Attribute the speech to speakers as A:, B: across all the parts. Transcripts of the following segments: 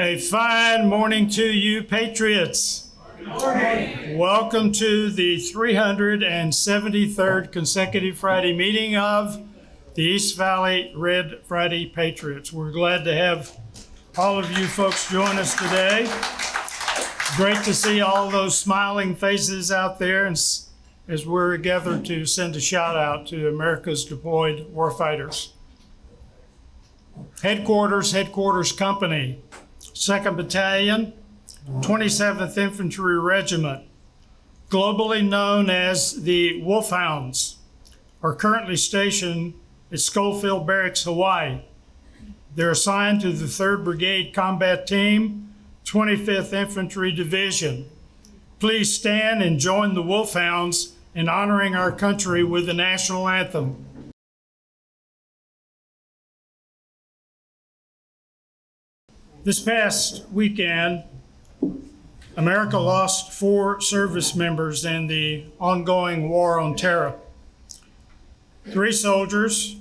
A: A fine morning to you, Patriots.
B: Good morning.
A: Welcome to the 373rd consecutive Friday meeting of the East Valley Red Friday Patriots. We're glad to have all of you folks join us today. Great to see all those smiling faces out there as we're gathered to send a shout out to America's deployed warfighters. Headquarters Company, 2nd Battalion, 27th Infantry Regiment, globally known as the Wolfhounds, are currently stationed at Schofield Barracks, Hawaii. They're assigned to the 3rd Brigade Combat Team, 25th Infantry Division. Please stand and join the Wolfhounds in honoring our country with the national anthem. This past weekend, America lost 4 service members in the ongoing war on terror. 3 soldiers,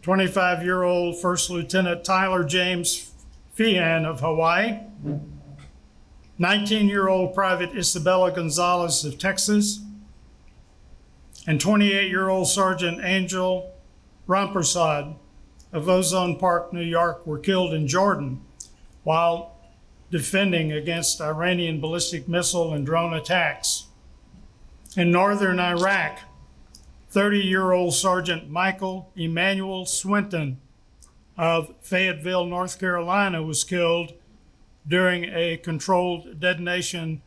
A: 25-year-old First Lieutenant Tyler James Feehan of Hawaii, 19-year-old Private Isabella Gonzalez of Texas, and 28-year-old Sergeant Angel Rampersad of Ozone Park, New York, were killed in Jordan while defending against Iranian ballistic missile and drone attacks. In northern Iraq, 30-year-old Sergeant Michael Emmanuel Swinton of Fayetteville, North Carolina, was killed during a controlled detonation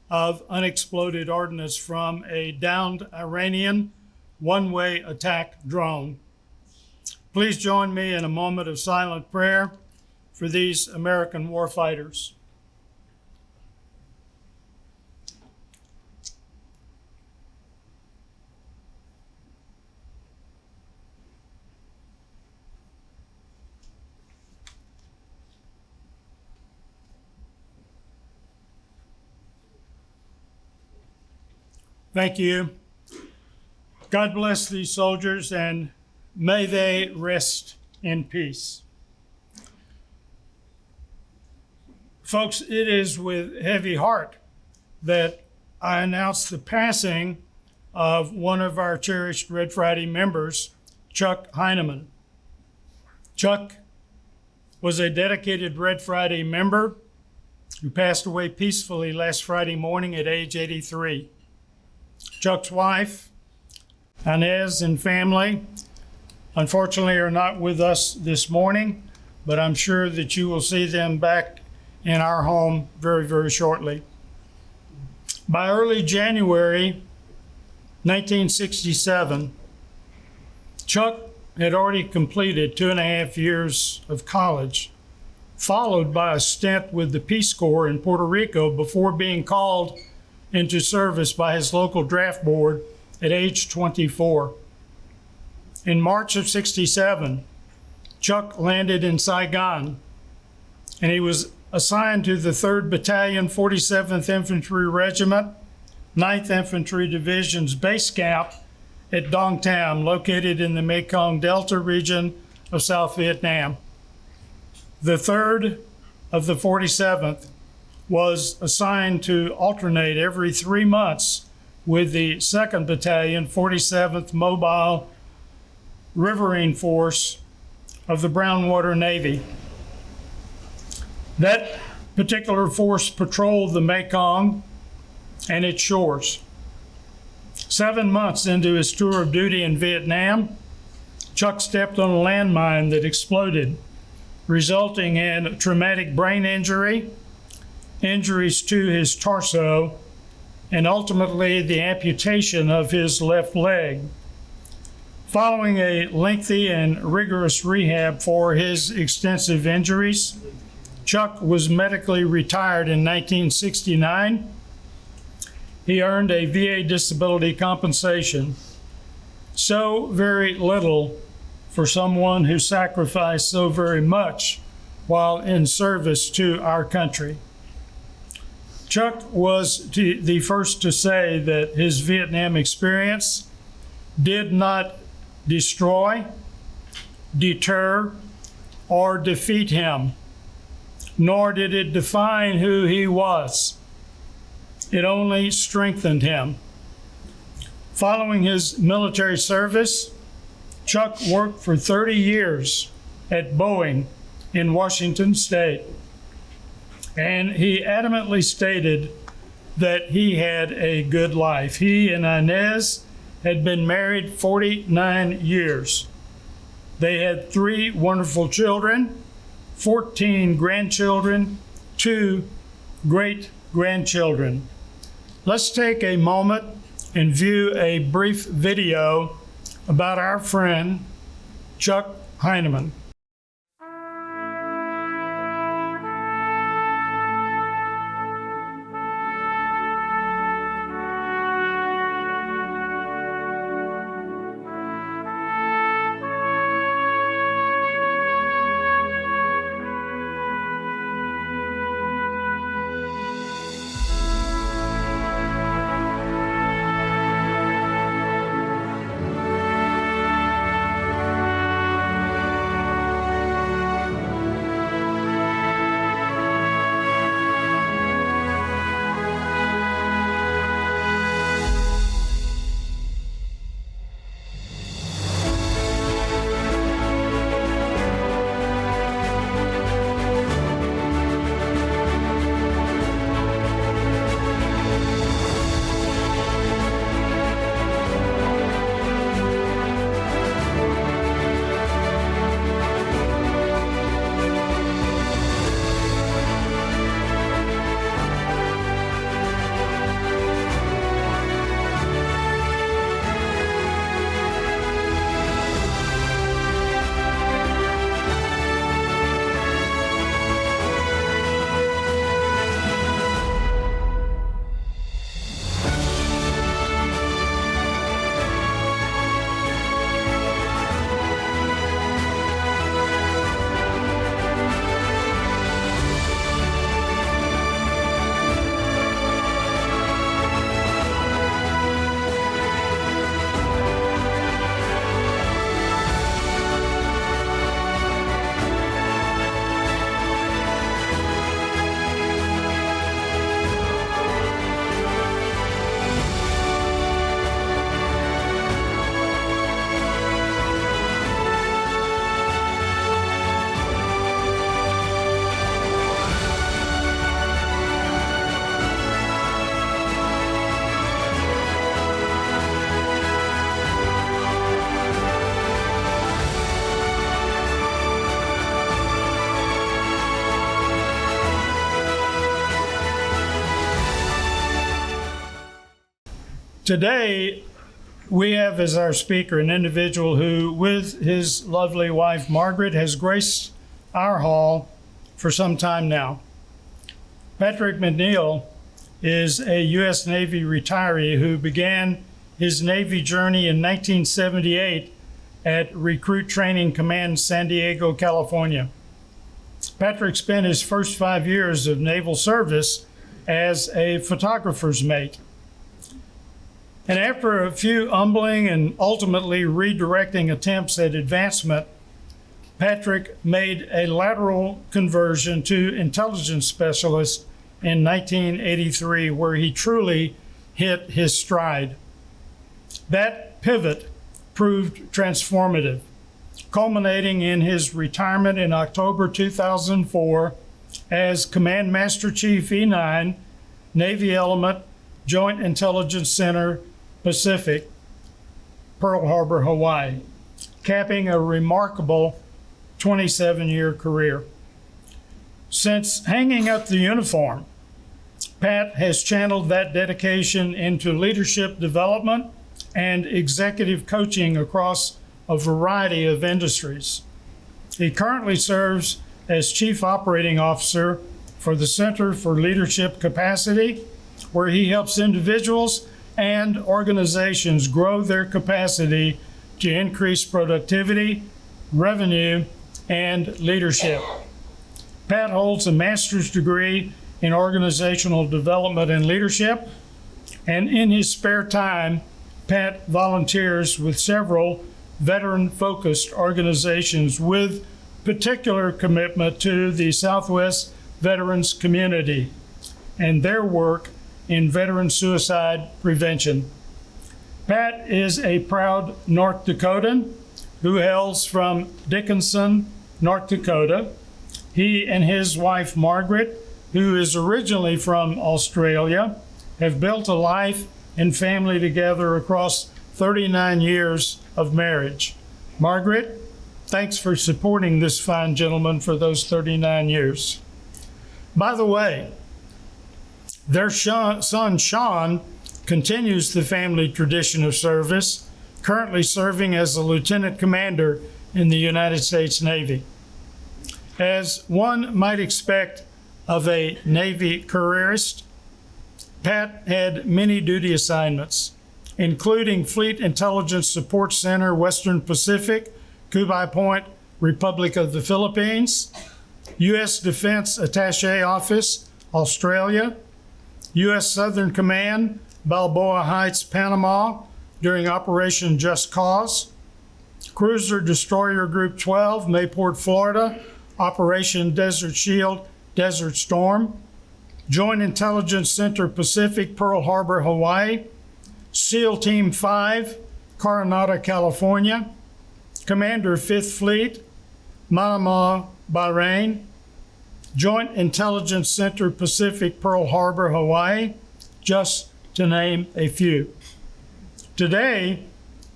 A: of unexploded ordnance from a downed Iranian one-way attack drone. Please join me in a moment of silent prayer for these American warfighters. Thank you. God bless these soldiers and may they rest in peace. Folks, it is with heavy heart that I announce the passing of one of our cherished Red Friday members, Chuck Heineman. Chuck was a dedicated Red Friday member who passed away peacefully last Friday morning at age 83. Chuck's wife, Inez, and family, unfortunately, are not with us this morning, but I'm sure that you will see them back in our home very, very shortly. By early January 1967, Chuck had already completed 2.5 years of college, followed by a stint with the Peace Corps in Puerto Rico before being called into service by his local draft board at age 24. In March of '67, Chuck landed in Saigon, and he was assigned to the 3rd Battalion, 47th Infantry Regiment, 9th Infantry Division's base camp at Dong Tam, located in the Mekong Delta region of South Vietnam. The 3rd of the 47th was assigned to alternate every 3 months with the 2nd Battalion, 47th Mobile Riverine Force of the Brownwater Navy. That particular force patrolled the Mekong and its shores. 7 months into his tour of duty in Vietnam, Chuck stepped on a landmine that exploded, resulting in traumatic brain injury, injuries to his torso, and ultimately the amputation of his left leg. Following a lengthy and rigorous rehab for his extensive injuries, Chuck was medically retired in 1969. He earned a VA disability compensation. So very little for someone who sacrificed so very much while in service to our country. Chuck was the first to say that his Vietnam experience did not destroy, deter, or defeat him. nor did it define who he was. It only strengthened him. Following his military service, Chuck worked for 30 years at Boeing in Washington State, and he adamantly stated that he had a good life. He and Inez had been married 49 years. They had 3 wonderful children, 14 grandchildren, 2 great-grandchildren. Let's take a moment and view a brief video about our friend, Chuck Heineman. Today, we have as our speaker an individual who, with his lovely wife, Margaret, has graced our hall for some time now. Patrick McNeil is a U.S. Navy retiree who began his Navy journey in 1978 at Recruit Training Command, San Diego, California. Patrick spent his first 5 years of naval service as a photographer's mate. And after a few humbling and ultimately redirecting attempts at advancement, Patrick made a lateral conversion to intelligence specialist in 1983, where he truly hit his stride. That pivot proved transformative, culminating in his retirement in October 2004 as Command Master Chief E9, Navy Element, Joint Intelligence Center, Pacific, Pearl Harbor, Hawaii, capping a remarkable 27-year career. Since hanging up the uniform, Pat has channeled that dedication into leadership development and executive coaching across a variety of industries. He currently serves as Chief Operating Officer for the Center for Leadership Capacity, where he helps individuals and organizations grow their capacity to increase productivity, revenue, and leadership. Pat holds a master's degree in organizational development and leadership, and in his spare time, Pat volunteers with several veteran-focused organizations with particular commitment to the Southwest veterans community and their work in veteran suicide prevention. Pat is a proud North Dakotan who hails from Dickinson, North Dakota. He and his wife, Margaret, who is originally from Australia, have built a life and family together across 39 years of marriage. Margaret, thanks for supporting this fine gentleman for those 39 years. By the way, their son, Sean, continues the family tradition of service, currently serving as a lieutenant commander in the United States Navy. As one might expect of a Navy careerist, Pat had many duty assignments, including Fleet Intelligence Support Center, Western Pacific, Kubai Point, Republic of the Philippines, U.S. Defense Attaché Office, Australia, U.S. Southern Command, Balboa Heights, Panama, during Operation Just Cause, Cruiser Destroyer Group 12, Mayport, Florida, Operation Desert Shield, Desert Storm, Joint Intelligence Center Pacific, Pearl Harbor, Hawaii, SEAL Team 5, Coronado, California, Commander 5th Fleet, Manama, Bahrain, Joint Intelligence Center Pacific, Pearl Harbor, Hawaii, just to name a few. Today,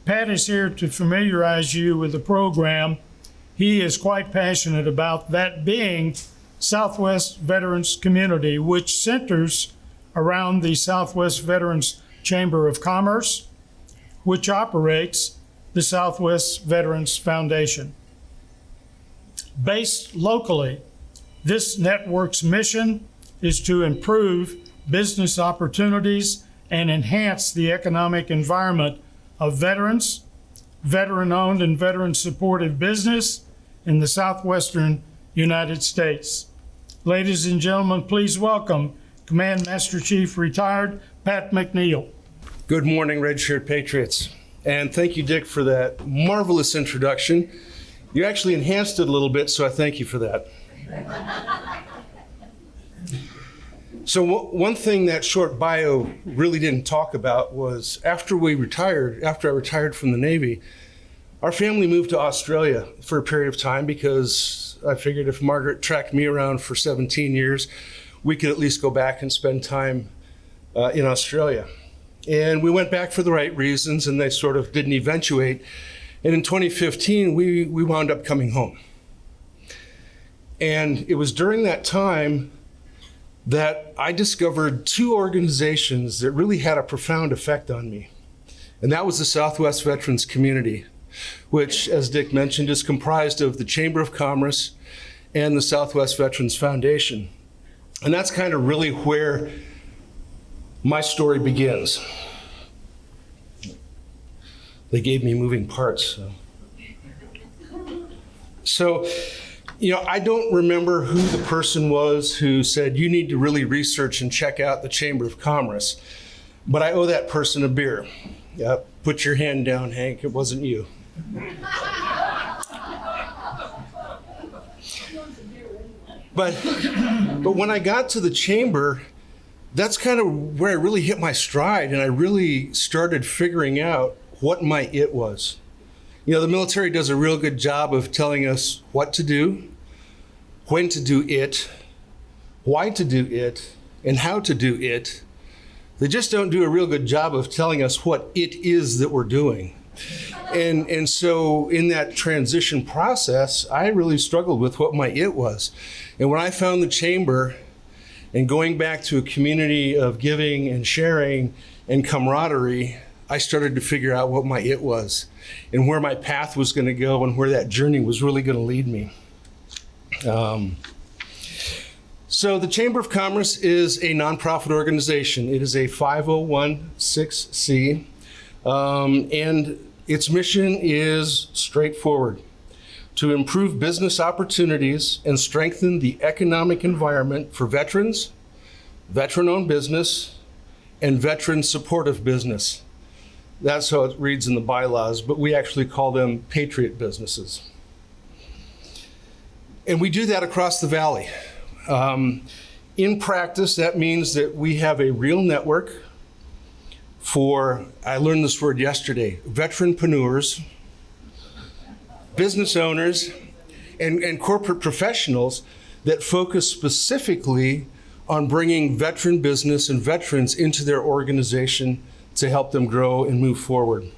A: Pat is here to familiarize you with the program he is quite passionate about, that being Southwest Veterans Community, which centers around the Southwest Veterans Chamber of Commerce, which operates the Southwest Veterans Foundation. Based locally, this network's mission is to improve business opportunities and enhance the economic environment of veterans, veteran-owned and veteran-supported business in the southwestern United States. Ladies and gentlemen, please welcome Command Master Chief Retired Pat McNeil.
B: Good morning, Red Shirt Patriots. And thank you, Dick, for that marvelous introduction. You actually enhanced it a little bit, so I thank you for that. So one thing that short bio really didn't talk about was after I retired from the Navy, our family moved to Australia for a period of time because I figured if Margaret tracked me around for 17 years, we could at least go back and spend time in Australia. And we went back for the right reasons, and they sort of didn't eventuate. And in 2015, we wound up coming home. And it was during that time that I discovered two organizations that really had a profound effect on me. And that was the Southwest Veterans Community, which, as Dick mentioned, is comprised of the Chamber of Commerce and the Southwest Veterans Foundation. And that's kind of really where my story begins. They gave me moving parts. So, I don't remember who the person was who said, you need to really research and check out the Chamber of Commerce. But I owe that person a beer. Put your hand down, Hank. It wasn't you. But when I got to the Chamber, that's kind of where I really hit my stride, and I really started figuring out what my it was. The military does a real good job of telling us what to do, when to do it, why to do it, and how to do it. They just don't do a real good job of telling us what it is that we're doing. And so in that transition process, I really struggled with what my it was. And when I found the Chamber and going back to a community of giving and sharing and camaraderie, I started to figure out what my it was and where my path was going to go and where that journey was really going to lead me. So the Chamber of Commerce is a nonprofit organization. It is a 501(c), and its mission is straightforward: to improve business opportunities and strengthen the economic environment for veterans, veteran-owned business, and veteran-supportive business. That's how it reads in the bylaws, but we actually call them patriot businesses. And we do that across the valley. In practice, that means that we have a real network for, I learned this word yesterday, veteranpreneurs, business owners, and corporate professionals that focus specifically on bringing veteran business and veterans into their organization to help them grow and move forward.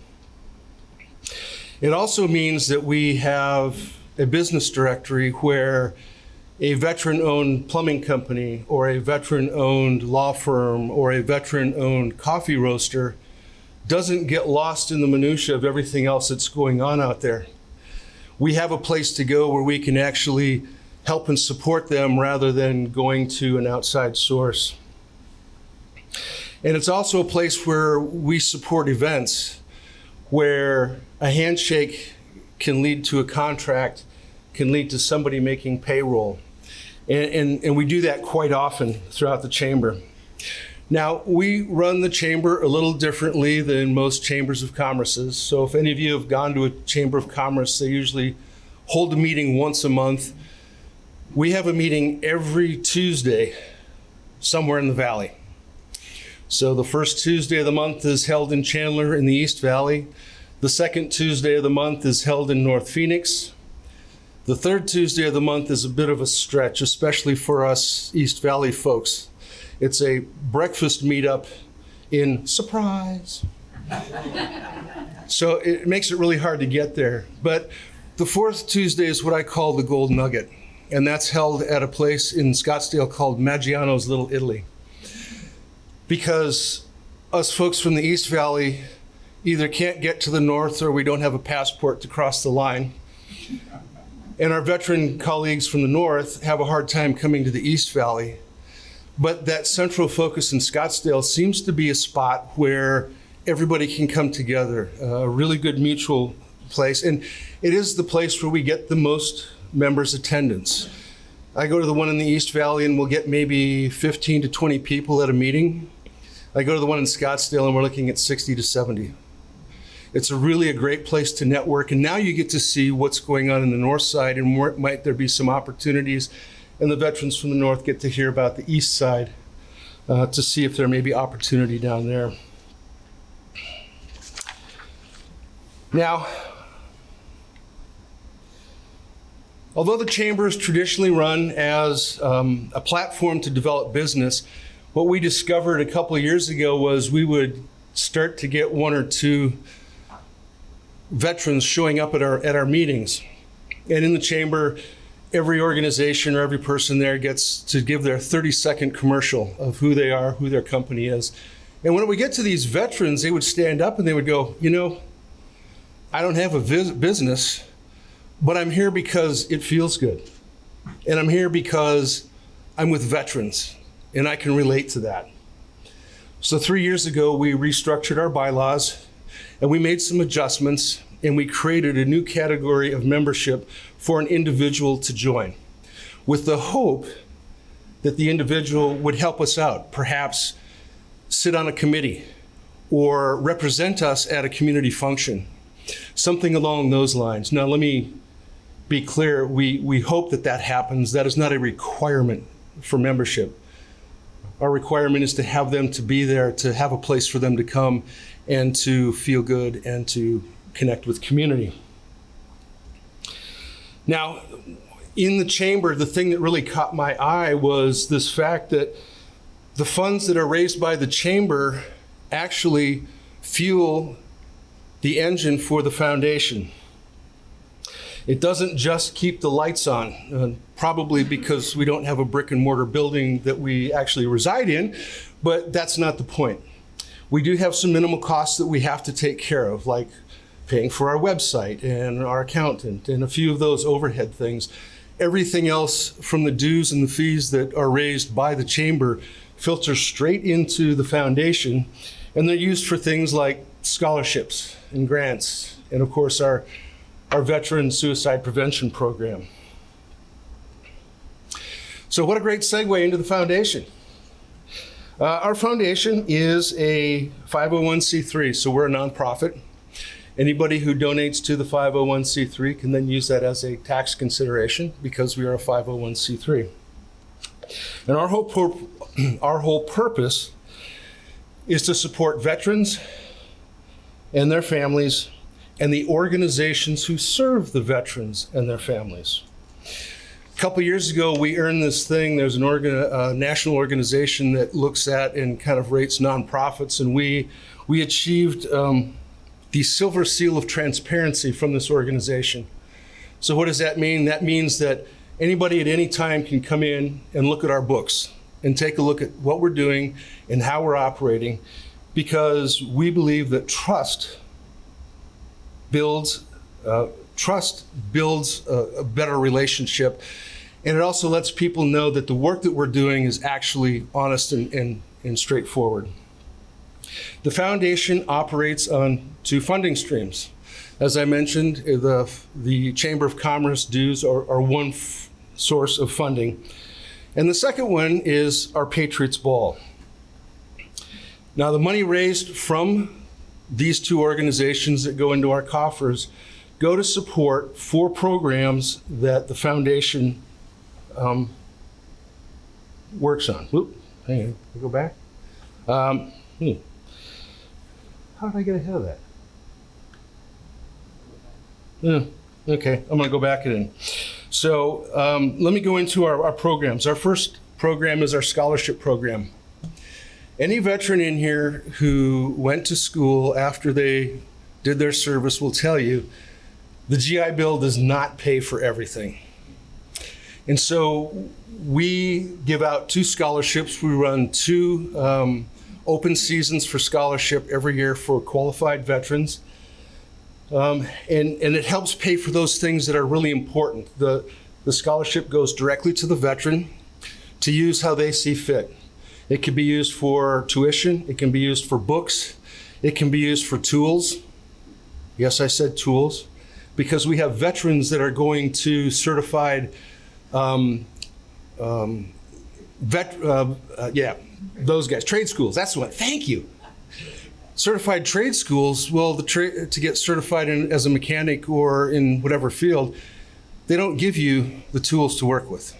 B: It also means that we have a business directory where a veteran-owned plumbing company or a veteran-owned law firm or a veteran-owned coffee roaster doesn't get lost in the minutia of everything else that's going on out there. We have a place to go where we can actually help and support them rather than going to an outside source. And it's also a place where we support events where a handshake can lead to a contract, can lead to somebody making payroll. And we do that quite often throughout the chamber. Now, we run the chamber a little differently than most chambers of commerces. So if any of you have gone to a chamber of commerce, they usually hold a meeting once a month. We have a meeting every Tuesday somewhere in the valley. So the first Tuesday of the month is held in Chandler in the East Valley. The second Tuesday of the month is held in North Phoenix. The third Tuesday of the month is a bit of a stretch, especially for us East Valley folks. It's a breakfast meetup in surprise. So it makes it really hard to get there. But the fourth Tuesday is what I call the Gold Nugget. And that's held at a place in Scottsdale called Maggiano's Little Italy. Because us folks from the East Valley either can't get to the north or we don't have a passport to cross the line. And our veteran colleagues from the north have a hard time coming to the East Valley. But that central focus in Scottsdale seems to be a spot where everybody can come together, a really good mutual place. And it is the place where we get the most members' attendance. I go to the one in the East Valley and we'll get maybe 15 to 20 people at a meeting. I go to the one in Scottsdale and we're looking at 60 to 70. It's really a great place to network, and now you get to see what's going on in the north side and where might there be some opportunities, and the veterans from the north get to hear about the east side to see if there may be opportunity down there. Now, although the chamber is traditionally run as a platform to develop business, what we discovered a couple of years ago was we would start to get one or two veterans showing up at our meetings. And in the chamber, every organization or every person there gets to give their 30-second commercial of who they are, who their company is. And when we get to these veterans, they would stand up and they would go, you know, I don't have a business, but I'm here because it feels good. And I'm here because I'm with veterans and I can relate to that. So 3 years ago, we restructured our bylaws and we made some adjustments and we created a new category of membership for an individual to join with the hope that the individual would help us out, perhaps sit on a committee or represent us at a community function, something along those lines. Now, let me be clear, we hope that that happens. That is not a requirement for membership. Our requirement is to have them to be there, to have a place for them to come and to feel good and to connect with community. Now, in the chamber, the thing that really caught my eye was this fact that the funds that are raised by the chamber actually fuel the engine for the foundation. It doesn't just keep the lights on, probably because we don't have a brick and mortar building that we actually reside in, but that's not the point. We do have some minimal costs that we have to take care of, like paying for our website and our accountant and a few of those overhead things. Everything else from the dues and the fees that are raised by the chamber filters straight into the foundation, and they're used for things like scholarships and grants, and of course our veteran suicide prevention program. So what a great segue into the foundation. Our foundation is a 501c3, so we're a nonprofit. Anybody who donates to the 501c3 can then use that as a tax consideration because we are a 501c3. And our whole purpose is to support veterans and their families and the organizations who serve the veterans and their families. A couple years ago, we earned this thing. There's a national organization that looks at and kind of rates nonprofits, and we achieved the Silver Seal of Transparency from this organization. So what does that mean? That means that anybody at any time can come in and look at our books and take a look at what we're doing and how we're operating, because we believe that trust builds a better relationship, and it also lets people know that the work that we're doing is actually honest and straightforward. The foundation operates on 2 funding streams. As I mentioned, the Chamber of Commerce dues are one source of funding. And the second one is our Patriots Ball. Now, the money raised from these 2 organizations that go into our coffers go to support 4 programs that the foundation works on. Whoop, hang on, go back. How did I get ahead of that? Okay, I'm gonna go back in. So let me go into our programs. Our first program is our scholarship program. Any veteran in here who went to school after they did their service will tell you the GI Bill does not pay for everything. And so we give out 2 scholarships. We run 2 open seasons for scholarship every year for qualified veterans. And it helps pay for those things that are really important. The scholarship goes directly to the veteran to use how they see fit. It can be used for tuition. It can be used for books. It can be used for tools. Yes, I said tools, because we have veterans that are going to certified, those guys, trade schools. That's the one. Thank you. Certified trade schools, well, to get certified as a mechanic or in whatever field, they don't give you the tools to work with.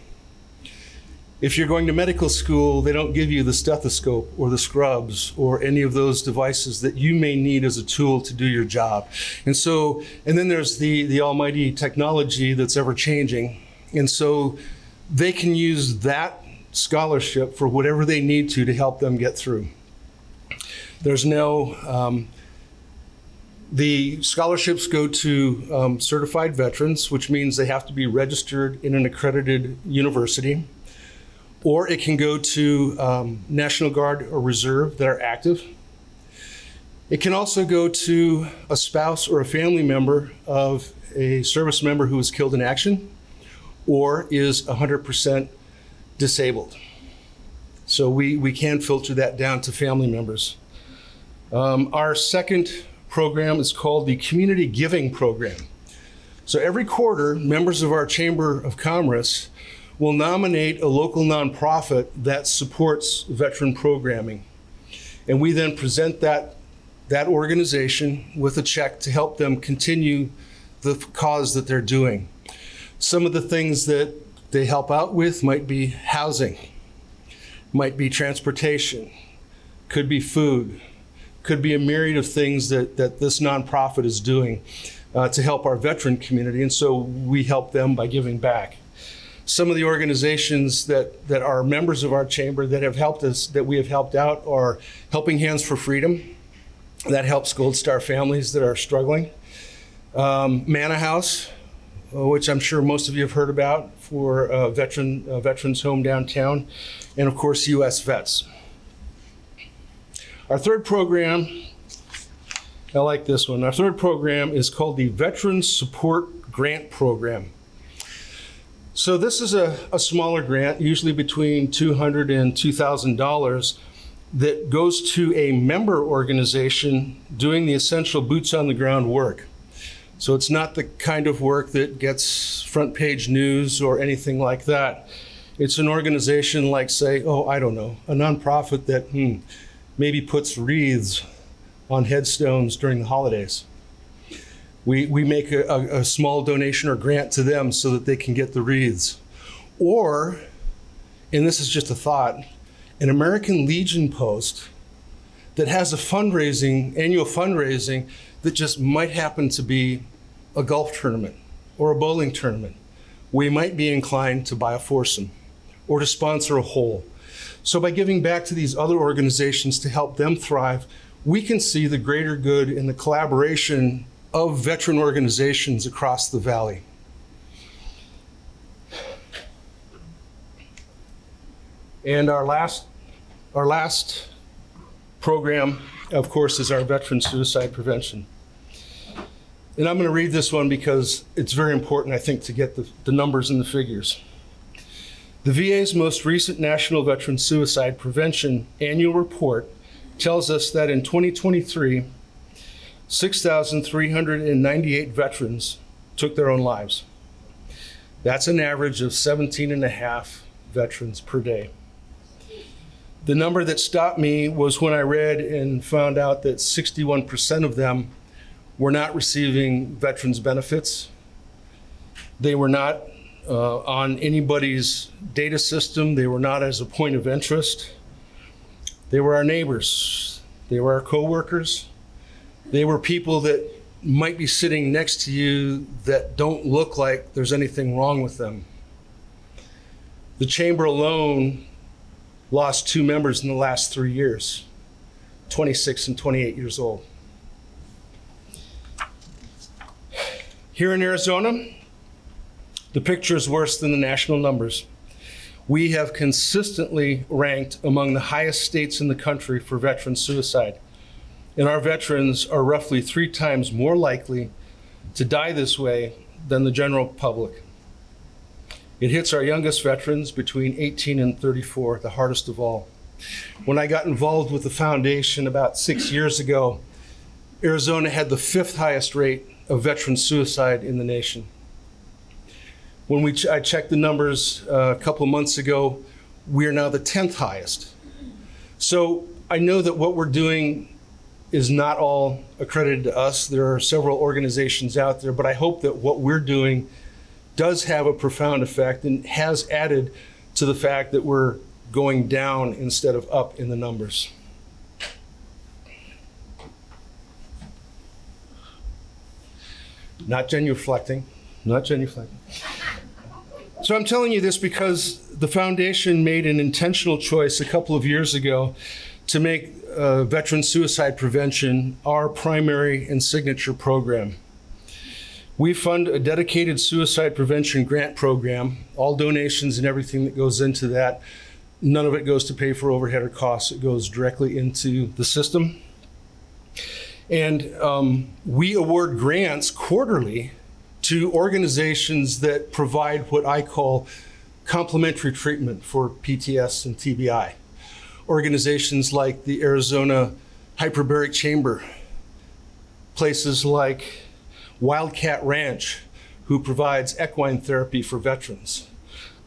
B: If you're going to medical school, they don't give you the stethoscope or the scrubs or any of those devices that you may need as a tool to do your job. And then there's the almighty technology that's ever changing. And so they can use that scholarship for whatever they need to help them get through. There's no, the scholarships go to certified veterans, which means they have to be registered in an accredited university, or it can go to National Guard or Reserve that are active. It can also go to a spouse or a family member of a service member who was killed in action or is 100% disabled. So we can filter that down to family members. Our second program is called the Community Giving Program. So every quarter, members of our Chamber of Commerce will nominate a local nonprofit that supports veteran programming. And we then present that organization with a check to help them continue the cause that they're doing. Some of the things that they help out with might be housing, might be transportation, could be food, could be a myriad of things that this nonprofit is doing to help our veteran community. And so we help them by giving back. Some of the organizations that are members of our chamber that have helped us, that we have helped out, are Helping Hands for Freedom. That helps Gold Star families that are struggling. Manna House, which I'm sure most of you have heard about, for Veterans Home downtown. And of course, US Vets. Our third program, I like this one. Our third program is called the Veterans Support Grant Program. So this is a smaller grant, usually between $200 and $2,000, that goes to a member organization doing the essential boots on the ground work. So it's not the kind of work that gets front page news or anything like that. It's an organization like, say, I don't know, a nonprofit that maybe puts wreaths on headstones during the holidays. We make a small donation or grant to them so that they can get the wreaths. Or and this is just a thought, an American Legion post that has a annual fundraising that just might happen to be a golf tournament or a bowling tournament, we might be inclined to buy a foursome or to sponsor a hole. So by giving back to these other organizations to help them thrive, we can see the greater good in the collaboration of veteran organizations across the valley. And our last program, of course, is our veteran suicide prevention. And I'm going to read this one because it's very important, I think, to get the numbers and the figures. The VA's most recent National Veteran Suicide Prevention Annual Report tells us that in 2023, 6,398 veterans took their own lives. That's an average of 17.5 veterans per day. The number that stopped me was when I read and found out that 61% of them were not receiving veterans benefits. They were not on anybody's data system. They were not as a point of interest. They were our neighbors. They were our coworkers. They were people that might be sitting next to you that don't look like there's anything wrong with them. The chamber alone lost 2 members in the last 3 years, 26 and 28 years old. Here in Arizona, the picture is worse than the national numbers. We have consistently ranked among the highest states in the country for veteran suicide. And our veterans are roughly 3 times more likely to die this way than the general public. It hits our youngest veterans between 18 and 34, the hardest of all. When I got involved with the foundation about 6 years ago, Arizona had the 5th highest rate of veteran suicide in the nation. When I checked the numbers a couple of months ago, we are now the 10th highest. So I know that what we're doing is not all accredited to us. There are several organizations out there, but I hope that what we're doing does have a profound effect and has added to the fact that we're going down instead of up in the numbers. Not genuflecting, not genuflecting. So I'm telling you this because the foundation made an intentional choice a couple of years ago to make veteran suicide prevention our primary and signature program. We fund a dedicated suicide prevention grant program, all donations and everything that goes into that. None of it goes to pay for overhead or costs. It goes directly into the system. And we award grants quarterly to organizations that provide what I call complementary treatment for PTS and TBI. Organizations like the Arizona Hyperbaric Chamber, places like Wildcat Ranch, who provides equine therapy for veterans,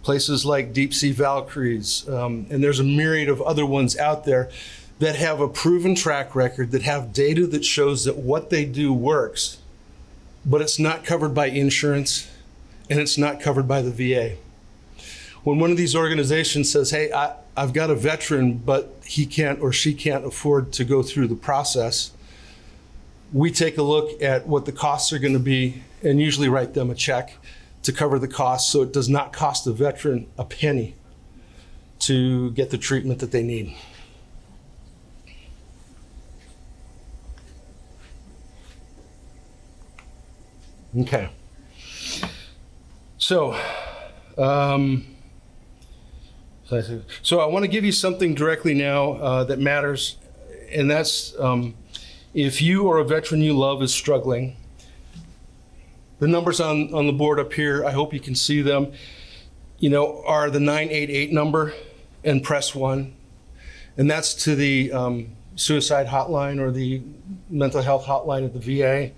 B: places like Deep Sea Valkyries, and there's a myriad of other ones out there that have a proven track record, that have data that shows that what they do works, but it's not covered by insurance and it's not covered by the VA. When one of these organizations says, hey, I've got a veteran, but he can't or she can't afford to go through the process, we take a look at what the costs are going to be and usually write them a check to cover the costs so it does not cost the veteran a penny to get the treatment that they need. Okay. So I want to give you something directly now that matters, and that's if you or a veteran you love is struggling. The numbers on the board up here, I hope you can see them, are the 988 number, and press 1. And that's to the suicide hotline or the mental health hotline at the VA.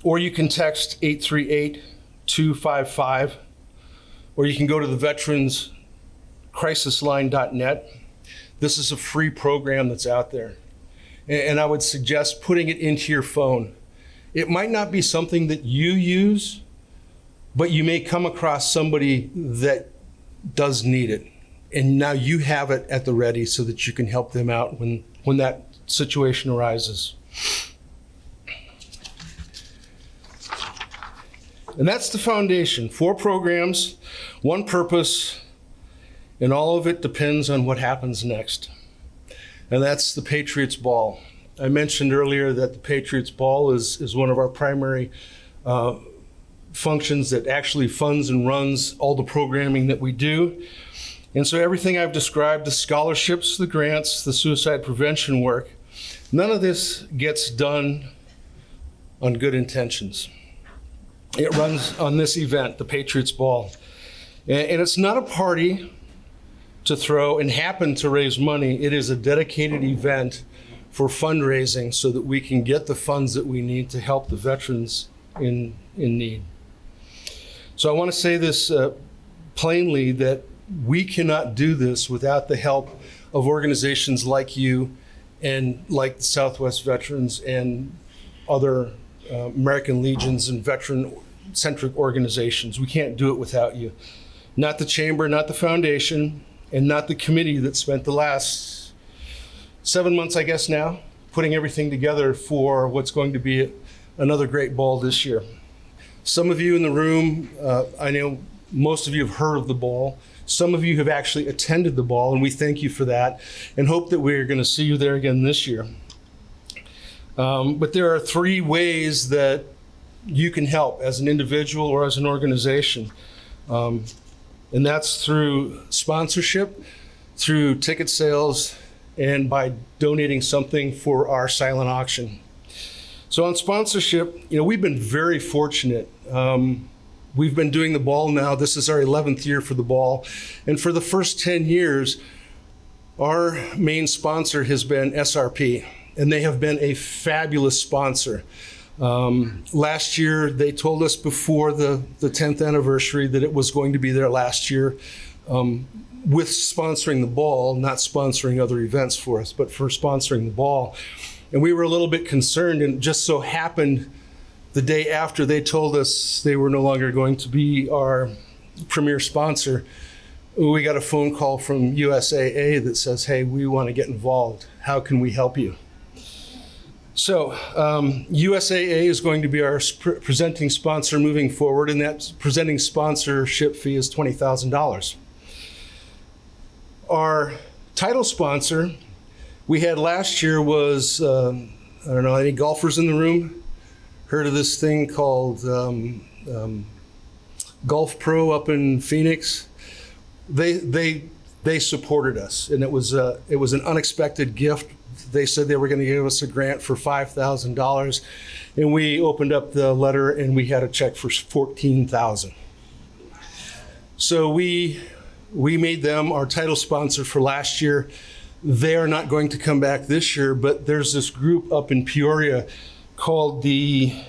B: Or you can text 838-255, or you can go to the veteranscrisisline.net. This is a free program that's out there. And I would suggest putting it into your phone. It might not be something that you use, but you may come across somebody that does need it. And now you have it at the ready so that you can help them out when that situation arises. And that's the foundation. 4 programs, 1 purpose, and all of it depends on what happens next. And that's the Patriots Ball. I mentioned earlier that the Patriots Ball is one of our primary functions that actually funds and runs all the programming that we do. And so everything I've described, the scholarships, the grants, the suicide prevention work, none of this gets done on good intentions. It runs on this event, the Patriots Ball. And it's not a party to throw and happen to raise money. It is a dedicated event for fundraising so that we can get the funds that we need to help the veterans in need. So I want to say this plainly, that we cannot do this without the help of organizations like you and like the Southwest Veterans and other American Legions and veteran-centric organizations. We can't do it without you. Not the chamber, not the foundation, and not the committee that spent the last 7 months, I guess now, putting everything together for what's going to be another great ball this year. Some of you in the room, I know most of you have heard of the ball. Some of you have actually attended the ball, and we thank you for that and hope that we're going to see you there again this year. But there are 3 ways that you can help as an individual or as an organization. And that's through sponsorship, through ticket sales, and by donating something for our silent auction. So on sponsorship, we've been very fortunate. We've been doing the ball now. This is our 11th year for the ball. And for the first 10 years, our main sponsor has been SRP. And they have been a fabulous sponsor. Last year, they told us before the 10th anniversary that it was going to be their last year with sponsoring the ball, not sponsoring other events for us, but for sponsoring the ball. And we were a little bit concerned, and it just so happened the day after they told us they were no longer going to be our premier sponsor, we got a phone call from USAA that says, hey, we want to get involved. How can we help you? So USAA is going to be our presenting sponsor moving forward, and that presenting sponsorship fee is $20,000. Our title sponsor we had last year was, I don't know, any golfers in the room heard of this thing called Golf Pro up in Phoenix? They supported us, and it was an unexpected gift. They said they were going to give us a grant for $5,000, and we opened up the letter and we had a check for $14,000. So we made them our title sponsor for last year. They are not going to come back this year, but there's this group up in Peoria called the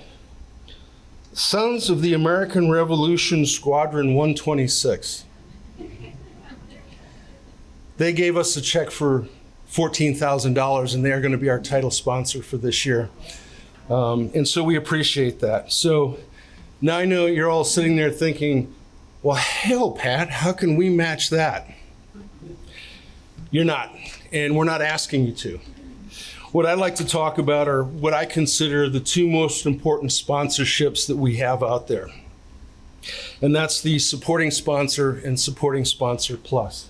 B: Sons of the American Revolution Squadron 126. They gave us a check for $14,000, and they are going to be our title sponsor for this year. And so we appreciate that. So now I know you're all sitting there thinking, well, hell, Pat, how can we match that? You're not, and we're not asking you to. What I'd like to talk about are what I consider the 2 most important sponsorships that we have out there. And that's the supporting sponsor and supporting sponsor plus.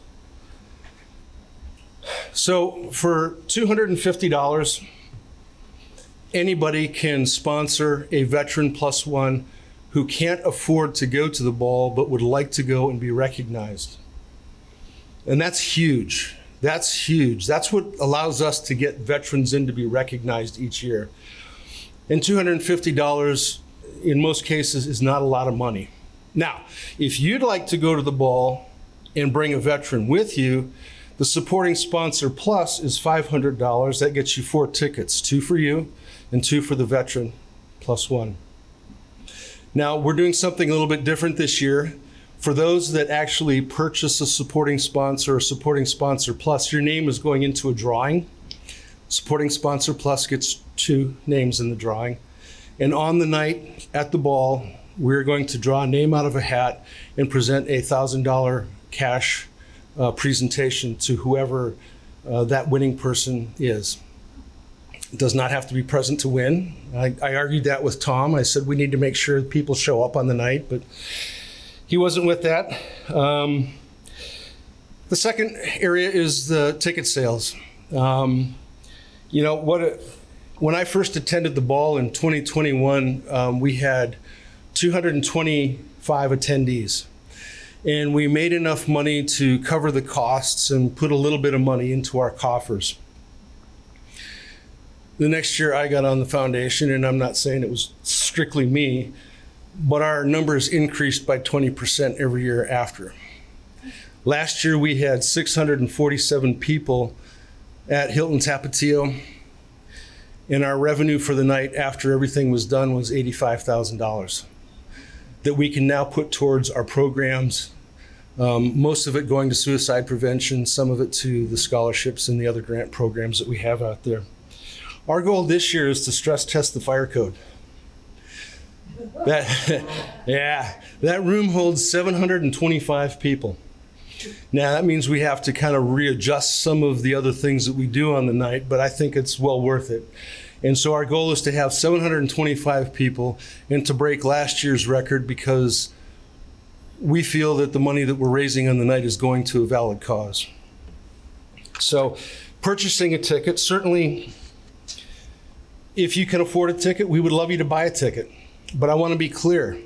B: So for $250, anybody can sponsor a veteran plus one who can't afford to go to the ball but would like to go and be recognized. And that's huge. That's huge. That's what allows us to get veterans in to be recognized each year. And $250 in most cases is not a lot of money. Now, if you'd like to go to the ball and bring a veteran with you, the supporting sponsor plus is $500. That gets you 4 tickets, 2 for you and 2 for the veteran plus 1. Now, we're doing something a little bit different this year. For those that actually purchase a supporting sponsor or supporting sponsor plus, your name is going into a drawing. Supporting sponsor plus gets 2 names in the drawing. And on the night at the ball, we're going to draw a name out of a hat and present a $1,000 cash presentation to whoever that winning person is. It does not have to be present to win. I argued that with Tom. I said we need to make sure people show up on the night, but he wasn't with that. The second area is the ticket sales. When I first attended the ball in 2021, we had 225 attendees. And we made enough money to cover the costs and put a little bit of money into our coffers. The next year I got on the foundation, and I'm not saying it was strictly me, but our numbers increased by 20% every year after. Last year we had 647 people at Hilton Tapatio, and our revenue for the night after everything was done was $85,000 that we can now put towards our programs, most of it going to suicide prevention, some of it to the scholarships and the other grant programs that we have out there. Our goal this year is to stress test the fire code. That room holds 725 people. Now that means we have to kind of readjust some of the other things that we do on the night, but I think it's well worth it. And so our goal is to have 725 people and to break last year's record, because we feel that the money that we're raising on the night is going to a valid cause. So purchasing a ticket, certainly if you can afford a ticket, we would love you to buy a ticket. But I want to be clear,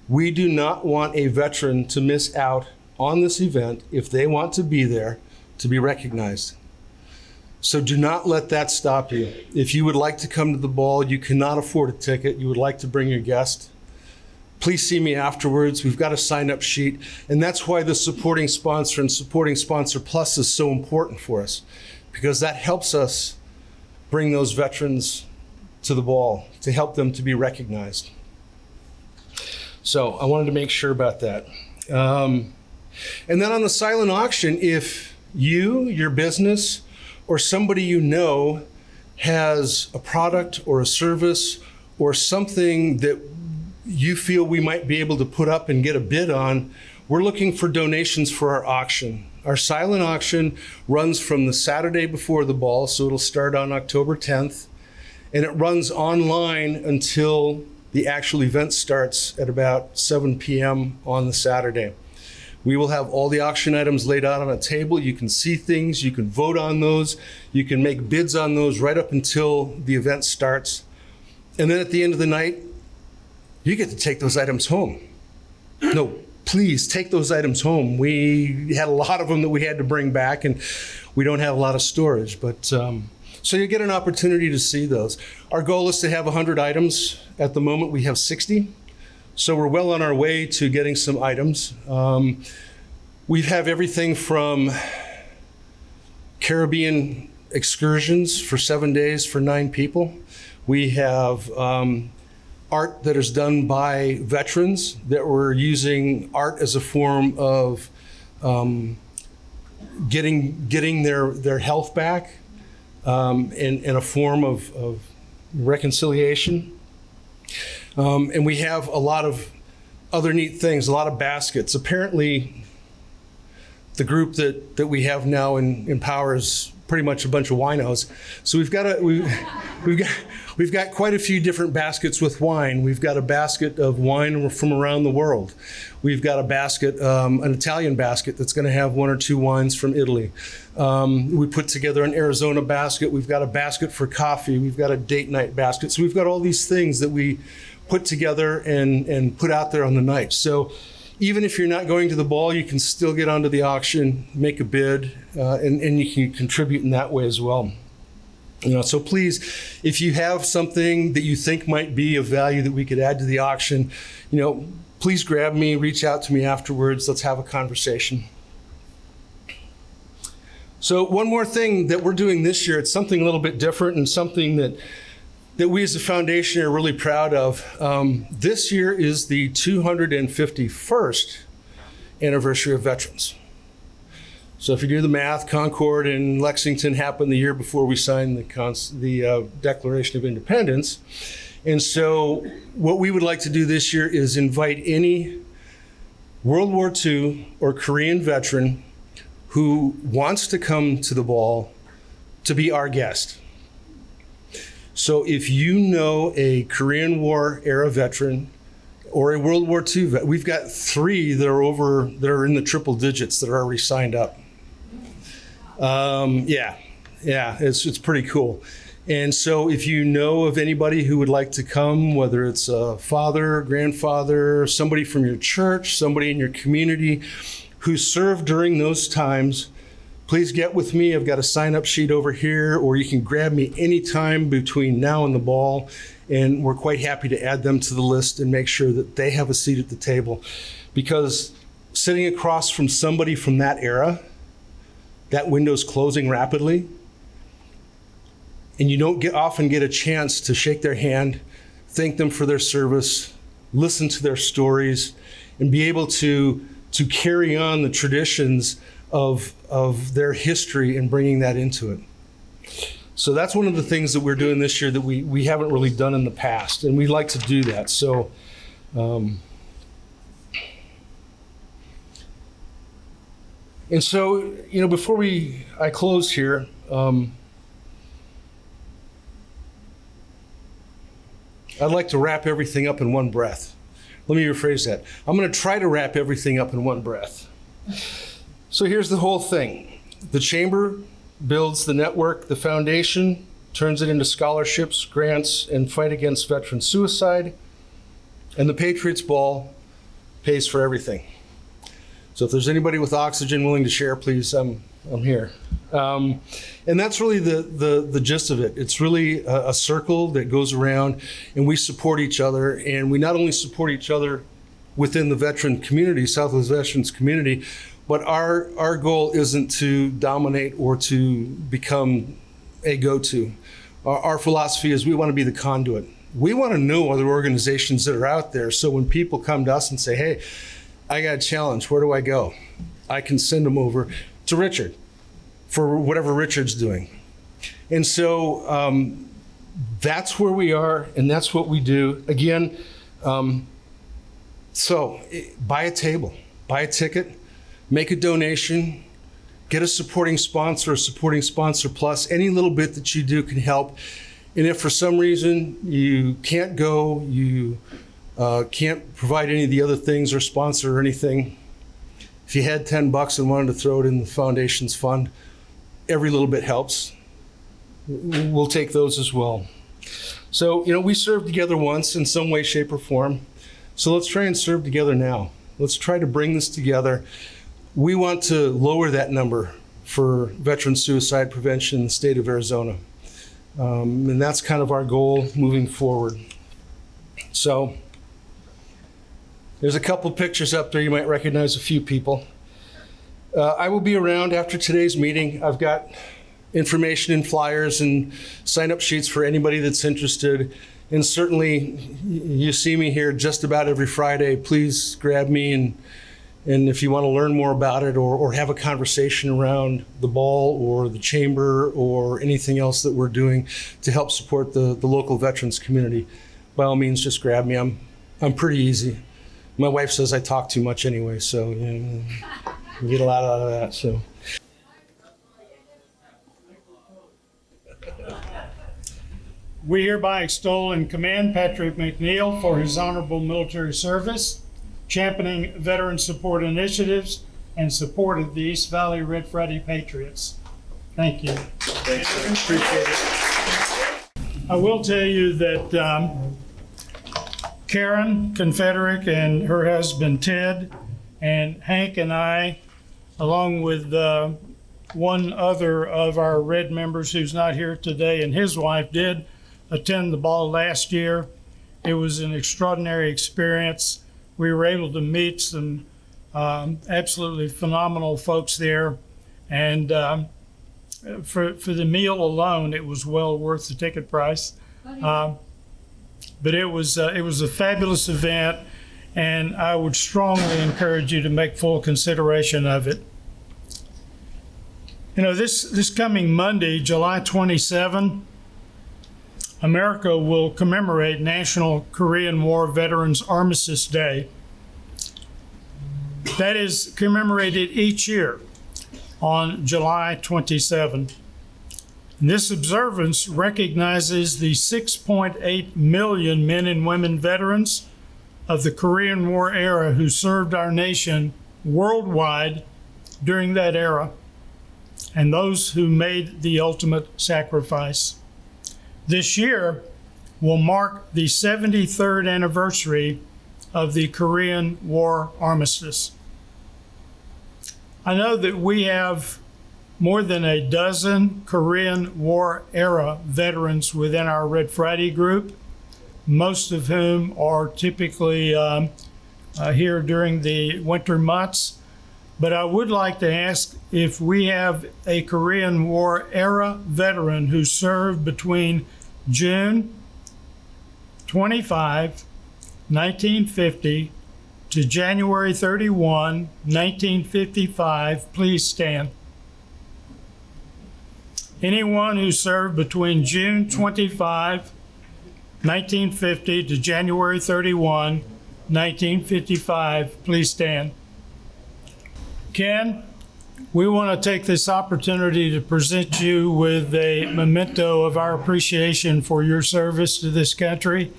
B: we do not want a veteran to miss out on this event if they want to be there to be recognized. So do not let that stop you. If you would like to come to the ball, you cannot afford a ticket, you would like to bring your guest, please see me afterwards. We've got a sign-up sheet, and that's why the supporting sponsor and supporting sponsor plus is so important for us, because that helps us bring those veterans to the ball, to help them to be recognized. So I wanted to make sure about that. And then on the silent auction, if you, your business, or somebody you know has a product or a service or something that you feel we might be able to put up and get a bid on, we're looking for donations for our auction. Our silent auction runs from the Saturday before the ball, so it'll start on October 10th, and it runs online until the actual event starts at about 7 p.m. on the Saturday. We will have all the auction items laid out on a table. You can see things, you can vote on those, you can make bids on those right up until the event starts. And then at the end of the night, you get to take those items home. No, please take those items home. We had a lot of them that we had to bring back, and we don't have a lot of storage, but so you get an opportunity to see those. Our goal is to have 100 items. At the moment, we have 60. So we're well on our way to getting some items. We have everything from Caribbean excursions for 7 days for 9 people. We have art that is done by veterans that we're using art as a form of getting their health back, in a form of reconciliation. And we have a lot of other neat things, a lot of baskets. Apparently, the group that we have now in Power is pretty much a bunch of winos. So we've got quite a few different baskets with wine. We've got a basket of wine from around the world. We've got a basket, an Italian basket that's going to have 1 or 2 wines from Italy. We put together an Arizona basket. We've got a basket for coffee. We've got a date night basket. So we've got all these things that we put together and put out there on the night. So even if you're not going to the ball, you can still get onto the auction, make a bid, and you can contribute in that way as well. So please, if you have something that you think might be of value that we could add to the auction, please grab me, reach out to me afterwards. Let's have a conversation. So one more thing that we're doing this year, it's something a little bit different and something that we as a foundation are really proud of. This year is the 251st anniversary of veterans. So if you do the math, Concord and Lexington happened the year before we signed the Declaration of Independence. And so what we would like to do this year is invite any World War II or Korean veteran who wants to come to the ball to be our guest. So if you know a Korean War era veteran or a World War II vet, we've got 3 that are in the triple digits that are already signed up. It's pretty cool. And so if you know of anybody who would like to come, whether it's a father, grandfather, somebody from your church, somebody in your community who served during those times, please get with me. I've got a sign-up sheet over here, or you can grab me anytime between now and the ball, and we're quite happy to add them to the list and make sure that they have a seat at the table. Because sitting across from somebody from that era, that window's closing rapidly, and you don't often get a chance to shake their hand, thank them for their service, listen to their stories, and be able to carry on the traditions of their history and bringing that into it. So that's one of the things that we're doing this year that we haven't really done in the past, and we like to do that. So and so, before I close here, I'd like to wrap everything up in one breath. Let me rephrase that. I'm going to try to wrap everything up in one breath. So here's the whole thing. The Chamber builds the network, the foundation, turns it into scholarships, grants, and fight against veteran suicide. And the Patriots Ball pays for everything. So if there's anybody with oxygen willing to share, please, I'm here. And that's really the gist of it. It's really a circle that goes around, and we support each other. And we not only support each other within the veteran community, Southwest Veterans community, but our goal isn't to dominate or to become a go-to. Our philosophy is we want to be the conduit. We want to know other organizations that are out there. So when people come to us and say, hey, I got a challenge, where do I go? I can send them over to Richard for whatever Richard's doing. And so that's where we are, and that's what we do. Again, so buy a table, buy a ticket, make a donation, get a supporting sponsor, a supporting sponsor plus. Any little bit that you do can help. And if for some reason you can't go, you can't provide any of the other things or sponsor or anything, if you had $10 and wanted to throw it in the foundation's fund, every little bit helps. We'll take those as well. So, we served together once in some way, shape, or form. So let's try and serve together now. Let's try to bring this together. We want to lower that number for veteran suicide prevention in the state of Arizona. And that's kind of our goal moving forward. So there's a couple pictures up there. You might recognize a few people. I will be around after today's meeting. I've got information and flyers and sign-up sheets for anybody that's interested. And certainly, you see me here just about every Friday. Please grab me, and if you want to learn more about it or have a conversation around the ball or the chamber or anything else that we're doing to help support the local veterans community, by all means, just grab me. I'm pretty easy. My wife says I talk too much anyway, so you get a lot out of that. So.
A: We hereby extol and commend Patrick McNeil for his honorable military service, championing veteran support initiatives, and support of the East Valley Red Friday Patriots. Thank you.
B: Thanks, sir. Appreciate it.
A: I will tell you that Karen Confederik and her husband Ted and Hank and I, along with one other of our Red members who's not here today, and his wife did attend the ball last year. It was an extraordinary experience. We were able to meet some absolutely phenomenal folks there, and for the meal alone, it was well worth the ticket price. But it was a fabulous event, and I would strongly encourage you to make full consideration of it. This coming Monday, July 27, America will commemorate National Korean War Veterans Armistice Day. That is commemorated each year. on July 27. And this observance recognizes the 6.8 million men and women veterans of the Korean War era who served our nation worldwide during that era, and those who made the ultimate sacrifice. This year will mark the 73rd anniversary of the Korean War armistice. I know that we have more than a dozen Korean War era veterans within our Red Friday group, most of whom are typically here during the winter months. But I would like to ask if we have a Korean War era veteran who served between June 25, 1950 to January 31, 1955. Please stand. Anyone who served between June 25, 1950 to January 31, 1955, please stand. Ken, we want to take this opportunity to present you with a memento of our appreciation for your service to this country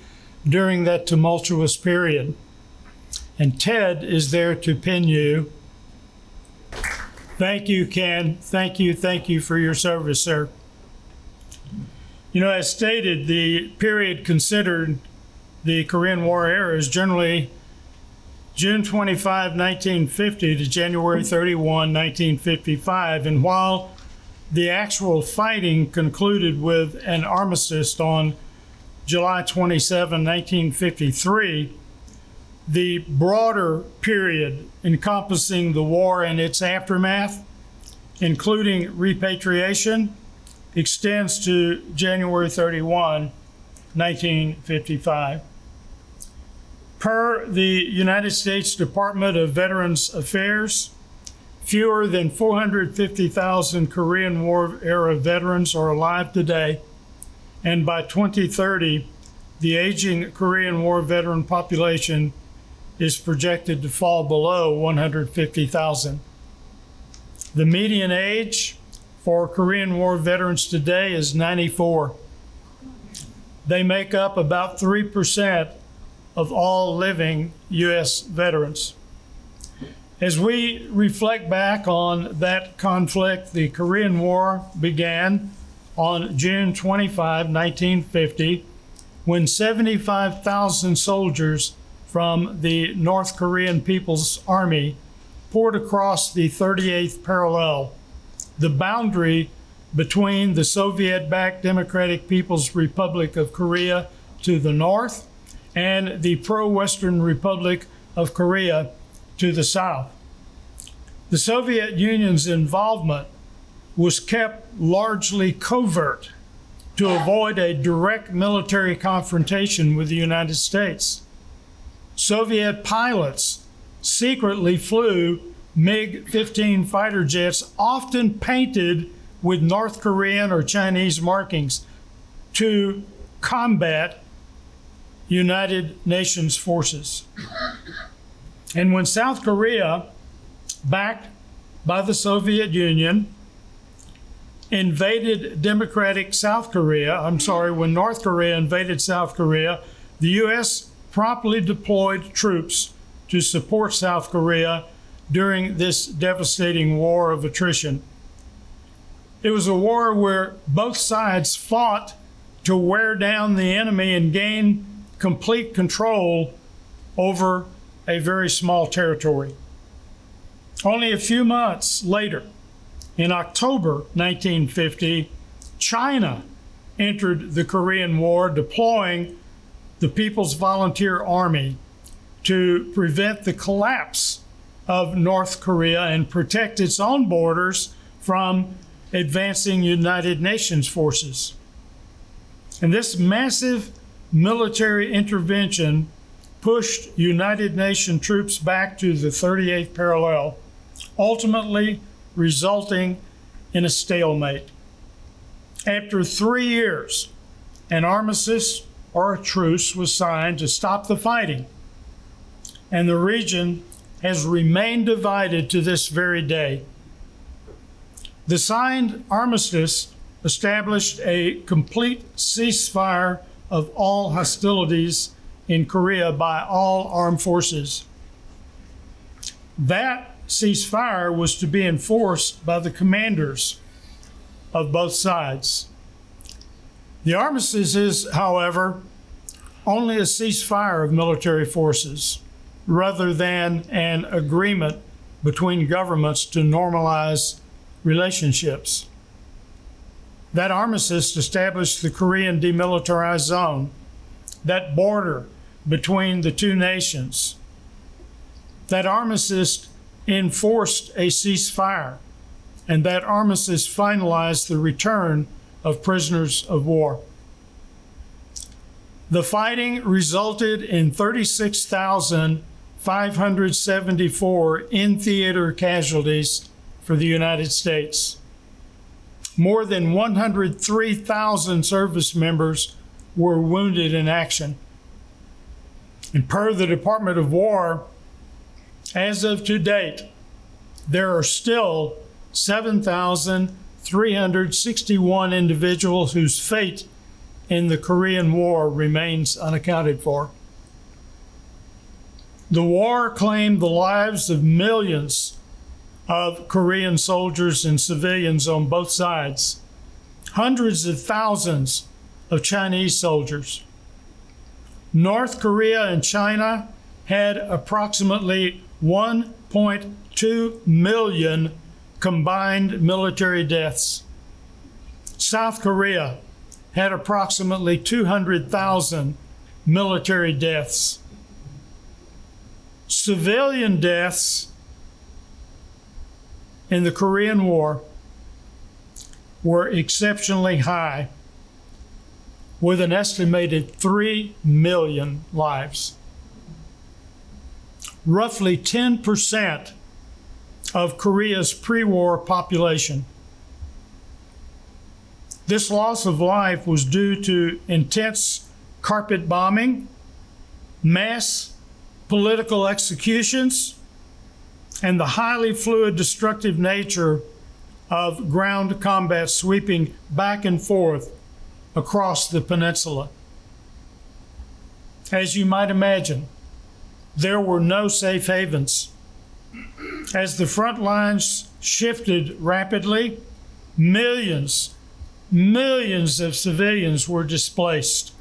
A: during that tumultuous period. And Ted is there to pin you. Thank you, Ken. Thank you for your service, sir. You know, as stated, the period considered the Korean War era is generally June 25, 1950 to January 31, 1955. And while the actual fighting concluded with an armistice on July 27, 1953, the broader period encompassing the war and its aftermath, including repatriation, extends to January 31, 1955. Per the United States Department of Veterans Affairs, fewer than 450,000 Korean War era veterans are alive today, and by 2030, the aging Korean War veteran population is projected to fall below 150,000. The median age for Korean War veterans today is 94. They make up about 3% of all living U.S. veterans. As we reflect back on that conflict, the Korean War began on June 25, 1950, when 75,000 soldiers from the North Korean People's Army poured across the 38th parallel, the boundary between the Soviet-backed Democratic People's Republic of Korea to the north and the pro-Western Republic of Korea to the south. The Soviet Union's involvement was kept largely covert to avoid a direct military confrontation with the United States. Soviet pilots secretly flew MiG-15 fighter jets, often painted with North Korean or Chinese markings, to combat United Nations forces. And when South Korea, backed by the Soviet Union, invaded democratic South Korea, when North Korea invaded South Korea, the U.S. promptly deployed troops to support South Korea during this devastating war of attrition. It was a war where both sides fought to wear down the enemy and gain complete control over a very small territory. Only a few months later, in October 1950, China entered the Korean War, deploying the People's Volunteer Army to prevent the collapse of North Korea and protect its own borders from advancing United Nations forces. And this massive military intervention pushed United Nations troops back to the 38th parallel, ultimately resulting in a stalemate. After 3 years, an armistice or a truce was signed to stop the fighting, and the region has remained divided to this very day. The signed armistice established a complete ceasefire of all hostilities in Korea by all armed forces. That ceasefire was to be enforced by the commanders of both sides. The armistice is, however, only a ceasefire of military forces rather than an agreement between governments to normalize relationships. That armistice established the Korean Demilitarized Zone, that border between the two nations. That armistice enforced a ceasefire, and that armistice finalized the return of prisoners of war. The fighting resulted in 36,574 in-theater casualties for the United States. More than 103,000 service members were wounded in action. And per the Department of War, as of to date, there are still 7,361 individuals whose fate in the Korean War remains unaccounted for. The war claimed the lives of millions of Korean soldiers and civilians on both sides, hundreds of thousands of Chinese soldiers. North Korea and China had approximately 1.2 million combined military deaths. South Korea had approximately 200,000 military deaths. Civilian deaths in the Korean War were exceptionally high, with an estimated 3 million lives. Roughly 10% of Korea's pre-war population. This loss of life was due to intense carpet bombing, mass political executions, and the highly fluid, destructive nature of ground combat sweeping back and forth across the peninsula. As you might imagine, there were no safe havens. As the front lines shifted rapidly, millions of civilians were displaced.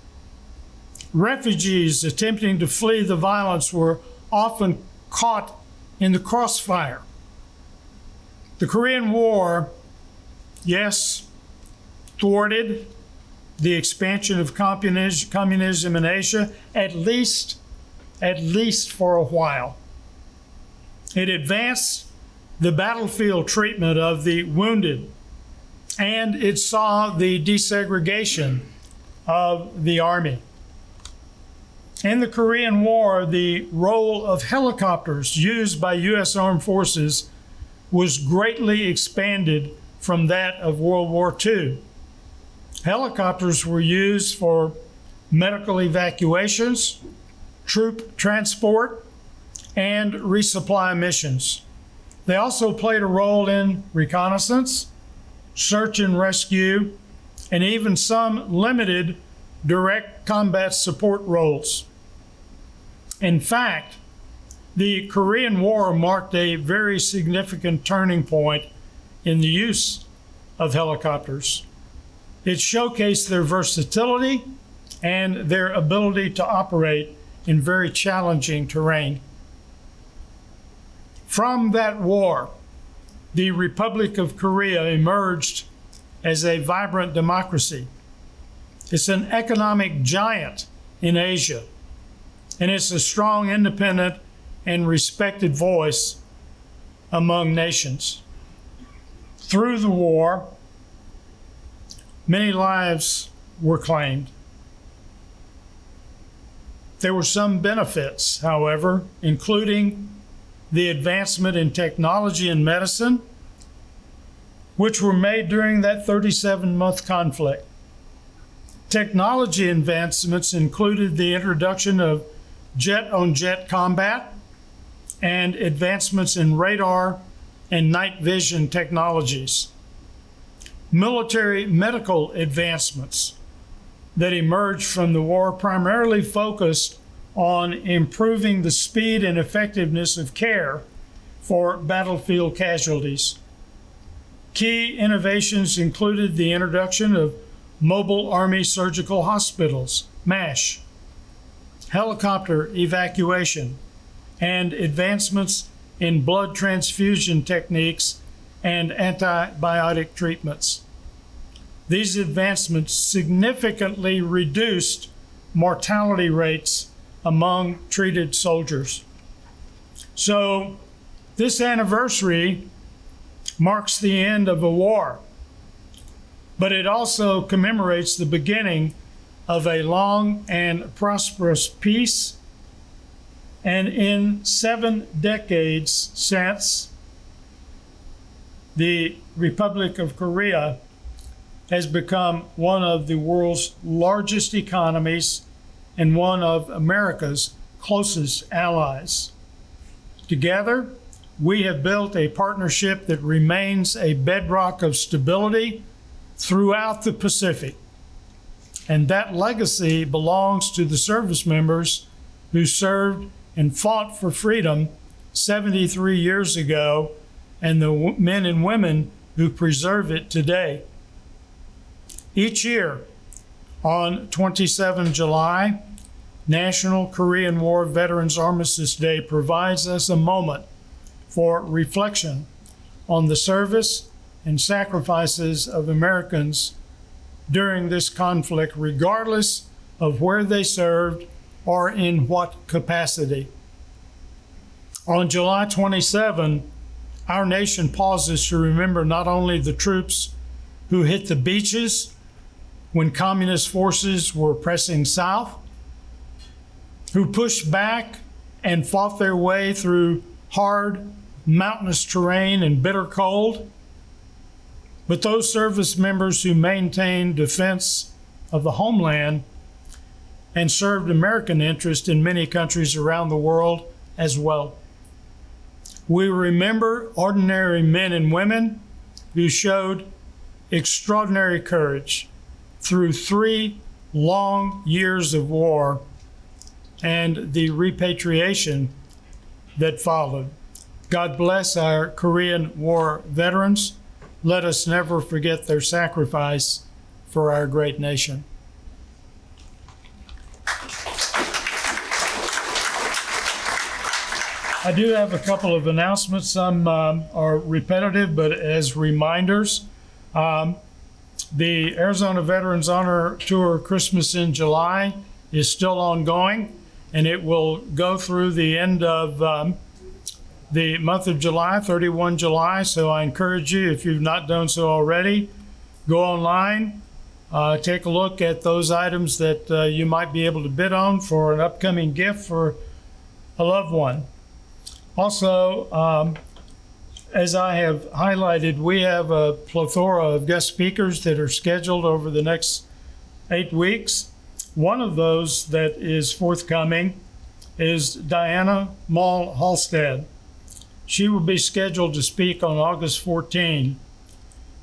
A: Refugees attempting to flee the violence were often caught in the crossfire. The Korean War, yes, thwarted the expansion of communism in Asia, at least for a while. It advanced the battlefield treatment of the wounded, and it saw the desegregation of the army. In the Korean War, the role of helicopters used by U.S. Armed Forces was greatly expanded from that of World War II. Helicopters were used for medical evacuations, troop transport, and resupply missions. They also played a role in reconnaissance, search and rescue, and even some limited direct combat support roles. In fact, the Korean War marked a very significant turning point in the use of helicopters. It showcased their versatility and their ability to operate in very challenging terrain. From that war, the Republic of Korea emerged as a vibrant democracy. It's an economic giant in Asia, and it's a strong, independent, and respected voice among nations. Through the war, many lives were claimed. There were some benefits, however, including the advancement in technology and medicine, which were made during that 37-month conflict. Technology advancements included the introduction of jet-on-jet combat and advancements in radar and night vision technologies. Military medical advancements that emerged from the war primarily focused on improving the speed and effectiveness of care for battlefield casualties. Key innovations included the introduction of Mobile Army Surgical Hospitals, MASH, helicopter evacuation, and advancements in blood transfusion techniques and antibiotic treatments. These advancements significantly reduced mortality rates among treated soldiers. So this anniversary marks the end of a war, but it also commemorates the beginning of a long and prosperous peace. And in 7 decades since, the Republic of Korea has become one of the world's largest economies and one of America's closest allies. Together, we have built a partnership that remains a bedrock of stability throughout the Pacific. And that legacy belongs to the service members who served and fought for freedom 73 years ago, and the men and women who preserve it today. Each year, on 27 July, National Korean War Veterans Armistice Day provides us a moment for reflection on the service and sacrifices of Americans during this conflict, regardless of where they served or in what capacity. On July 27, our nation pauses to remember not only the troops who hit the beaches when communist forces were pressing south, who pushed back and fought their way through hard, mountainous terrain and bitter cold, but those service members who maintained defense of the homeland and served American interests in many countries around the world as well. We remember ordinary men and women who showed extraordinary courage through 3 long years of war and the repatriation that followed. God bless our Korean War veterans. Let us never forget their sacrifice for our great nation. I do have a couple of announcements. Some are repetitive, but as reminders. The Arizona Veterans Honor Tour Christmas in July is still ongoing, and it will go through the end of the month of July, 31 July. So I encourage you, if you've not done so already, go online, take a look at those items that you might be able to bid on for an upcoming gift for a loved one. Also, as I have highlighted, we have a plethora of guest speakers that are scheduled over the next 8 weeks. One of those that is forthcoming is Diana Mall Halstead. She will be scheduled to speak on August 14.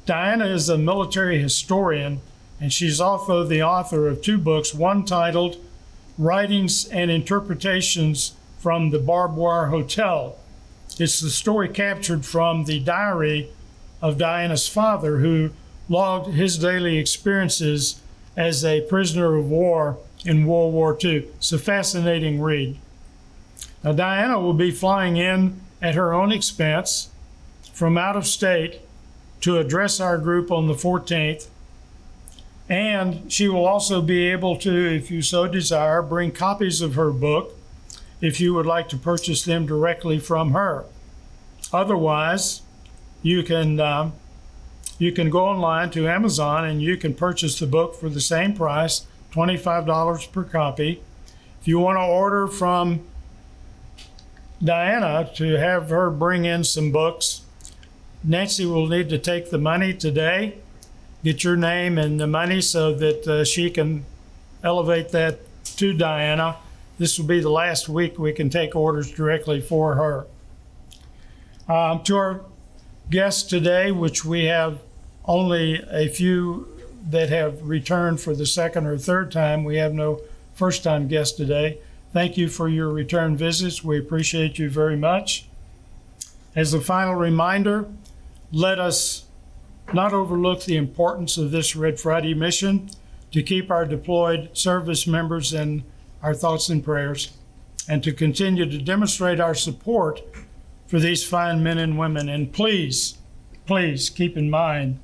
A: Diana is a military historian, and she's also the author of 2 books, one titled Writings and Interpretations from the Barbed Wire Hotel. It's the story captured from the diary of Diana's father, who logged his daily experiences as a prisoner of war in World War II. It's a fascinating read. Now, Diana will be flying in at her own expense from out of state to address our group on the 14th. And she will also be able to, if you so desire, bring copies of her book if you would like to purchase them directly from her. Otherwise, you can go online to Amazon and you can purchase the book for the same price, $25 per copy. If you want to order from Diana to have her bring in some books, Nancy will need to take the money today, get your name and the money so that she can elevate that to Diana. This will be the last week we can take orders directly for her. To our guests today, which we have only a few that have returned for the second or third time. We have no first-time guests today. Thank you for your return visits. We appreciate you very much. As a final reminder, let us not overlook the importance of this Red Friday mission to keep our deployed service members in our thoughts and prayers, and to continue to demonstrate our support for these fine men and women. And please, please keep in mind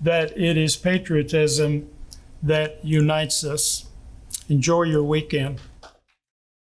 A: that it is patriotism that unites us. Enjoy your weekend.